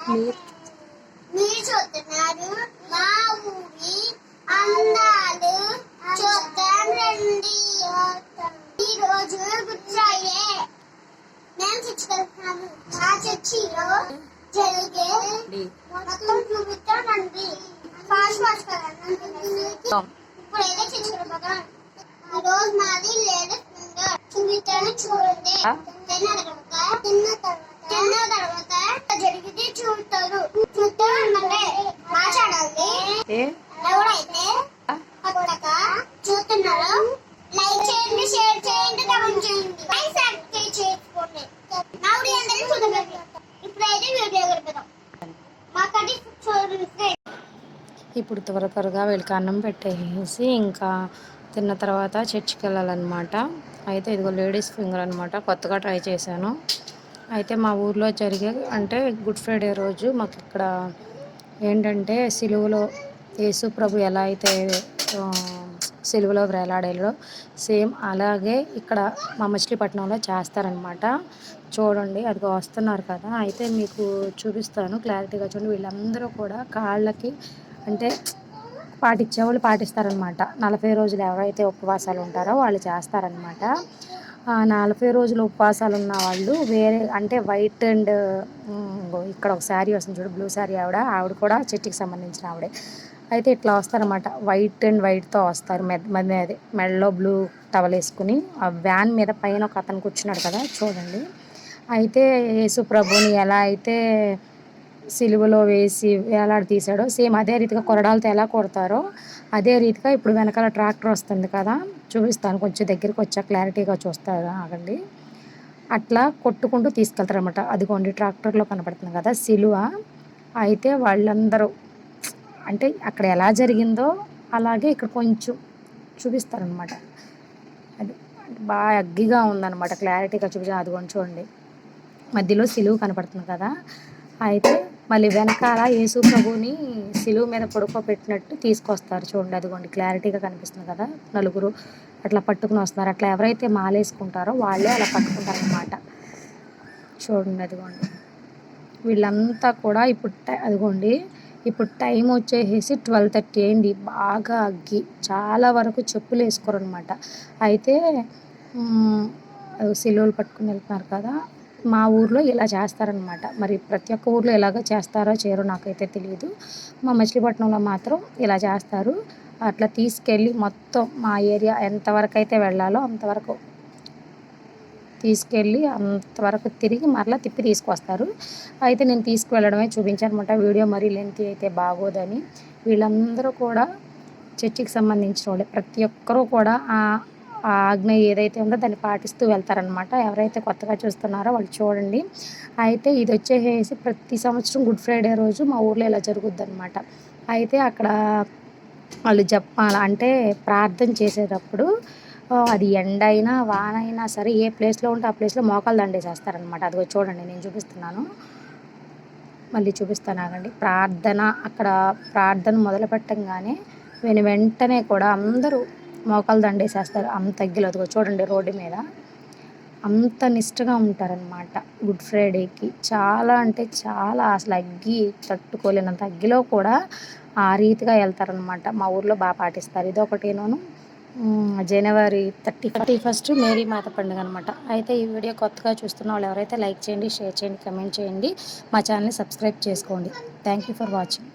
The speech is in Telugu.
మీరు మీరు చూస్తున్నారు మా ఊరి అందాలు చూద్దాం రండి. ఈ రోజు గుడ్ ఫ్రైడే. మేము చర్చికెళ్తున్నాము. మా చర్చిలో జరిగే మొత్తం చూపిస్తామండి. ఫాస్ట్ ఫాస్ట్ కదండి. ఇప్పుడైతే చర్చికెళ్ళిపోతాం. ఈ రోజు మాది లేడీస్ ఫింగర్ చూపిస్తాను, చూడండి. తిన్న తర్వాత జరిగితే చూస్తారు. చూస్తూ ఉండండి, మాట్లాడాలి. ఎవరైతే కొత్తగా చూస్తున్నారో లైక్ చేయండి, షేర్ చేయండి, కమెంట్ చేయండి, సబ్స్క్రైబ్ చేసుకోండి. నా వీడియో అందరికీ చూడండి. ఇప్పుడైతే వీడియో గడిపిద్దాం. మాకది చూడండి. ఇప్పుడు త్వరగా వీళ్ళకి అన్నం పెట్టేసి ఇంకా తిన్న తర్వాత చర్చికి వెళ్ళాలన్నమాట. అయితే ఇదిగో లేడీస్ ఫింగర్ అనమాట, కొత్తగా ట్రై చేశాను. అయితే మా ఊర్లో జరిగే అంటే గుడ్ ఫ్రైడే రోజు మాకు ఇక్కడ ఏంటంటే సిలువలో యేసు ప్రభు ఎలా అయితే సిలువలో వేలాడారో సేమ్ అలాగే ఇక్కడ మా మచిలీపట్నంలో చేస్తారనమాట. చూడండి, అది వస్తున్నారు కదా. అయితే మీకు చూపిస్తాను క్లారిటీగా. చూడండి, వీళ్ళందరూ కూడా కాళ్ళకి అంటే పాటించే వాళ్ళు పాటిస్తారనమాట. 40 రోజులు ఎవరైతే ఉపవాసాలు ఉంటారో వాళ్ళు చేస్తారనమాట. 40 రోజులు ఉపవాసాలు ఉన్న వాళ్ళు వేరే అంటే వైట్ అండ్ ఇక్కడ ఒక శారీ వస్తుంది చూడు, బ్లూ శారీ. ఆవిడ కూడా చర్చికి సంబంధించిన ఆవిడే. అయితే ఇట్లా వస్తారనమాట, వైట్ అండ్ వైట్తో వస్తారు. అదే మెడలో బ్లూ టవల్ వేసుకుని ఆ వ్యాన్ మీద పైన ఒక అతను కూర్చున్నాడు కదా, చూడండి. అయితే యేసు ప్రభుని ఎలా అయితే సిలువలో వేసి వేలాడి తీసాడో సేమ్ అదే రీతిగా కొరడాలతో ఎలా కొడతారో అదే రీతిగా ఇప్పుడు వెనకాల ట్రాక్టర్ వస్తుంది కదా, చూపిస్తాను. కొంచెం దగ్గరికి వచ్చా క్లారిటీగా చూస్తారు, ఆగండి. అట్లా కొట్టుకుంటూ తీసుకెళ్తారు అనమాట. అదిగోండి ట్రాక్టర్లో కనపడుతుంది కదా సిలువ. అయితే వాళ్ళందరూ అంటే అక్కడ ఎలా జరిగిందో అలాగే ఇక్కడ కొంచెం చూపిస్తారనమాట. అది బాగా అగ్గిగా ఉందన్నమాట, క్లారిటీగా చూపించాను. అదిగోండి చూడండి, మధ్యలో సిలువ కనపడుతుంది కదా. అయితే మళ్ళీ వెనకాల యేసు ప్రభుని సిలువ మీద పడుకోబెట్టినట్టు తీసుకొస్తారు చూడండి. అదిగోండి క్లారిటీగా కనిపిస్తుంది కదా, నలుగురు అట్లా పట్టుకుని వస్తున్నారు. అట్లా ఎవరైతే మాలేసుకుంటారో వాళ్ళే అలా పట్టుకుంటారు అన్నమాట. చూడండి, అదిగోండి వీళ్ళంతా కూడా ఇప్పుడు అదిగోండి ఇప్పుడు టైం వచ్చేసి 12:30 అయింది. బాగా అగ్గి, చాలా వరకు చెప్పులు వేసుకోరు అనమాట. అయితే సిలువలు పట్టుకుని వెళ్తున్నారు కదా. మా ఊర్లో ఇలా చేస్తారనమాట. మరి ప్రతి ఒక్క ఊర్లో ఎలాగో చేస్తారో చేయరో నాకైతే తెలియదు. మా మచిలీపట్నంలో మాత్రం ఇలా చేస్తారు. అట్లా తీసుకెళ్ళి మొత్తం మా ఏరియా ఎంతవరకు అయితే వెళ్ళాలో అంతవరకు తీసుకెళ్ళి అంతవరకు తిరిగి మరలా తిప్పి తీసుకొస్తారు. అయితే నేను తీసుకువెళ్ళడమే చూపించాను అనమాట. వీడియో మరీ లెంతీ అయితే బాగోదని. వీళ్ళందరూ కూడా చర్చికి సంబంధించిన వాళ్ళే. ప్రతి ఒక్కరూ కూడా ఆ ఆజ్ఞ ఏదైతే ఉందో దాన్ని పాటిస్తూ వెళ్తారనమాట. ఎవరైతే కొత్తగా చూస్తున్నారో వాళ్ళు చూడండి. అయితే ఇది వచ్చేసి ప్రతి సంవత్సరం గుడ్ ఫ్రైడే రోజు మా ఊర్లో ఇలా జరుగుద్ది అనమాట. అయితే అక్కడ వాళ్ళు చెప్పాలి అంటే ప్రార్థన చేసేటప్పుడు అది ఎండ అయినా వాన అయినా సరే ఏ ప్లేస్లో ఉంటే ఆ ప్లేస్లో మోకాలు దండేసేస్తారనమాట. అదిగో చూడండి, నేను చూపిస్తున్నాను, మళ్ళీ చూపిస్తాను ఆగండి. అక్కడ ప్రార్థన మొదలు పెట్టంగానే వెంటనే కూడా అందరూ మోకాలు దండేసేస్తారు. అంత అగ్గిలో అదిగో చూడండి, రోడ్డు మీద అంత నిష్టగా ఉంటారనమాట గుడ్ ఫ్రైడేకి. చాలా అంటే చాలా అసలు అగ్గి తట్టుకోలేనంత అగ్గిలో కూడా ఆ రీతిగా వెళ్తారనమాట. మా ఊర్లో బాగా పాటిస్తారు. ఇదొకటేను. జనవరి 31 మేరీ మాత పండుగ అనమాట. అయితే ఈ వీడియో కొత్తగా చూస్తున్న వాళ్ళు ఎవరైతే లైక్ చేయండి, షేర్ చేయండి, కమెంట్ చేయండి, మా ఛానల్ని సబ్స్క్రైబ్ చేసుకోండి. Thank you for watching.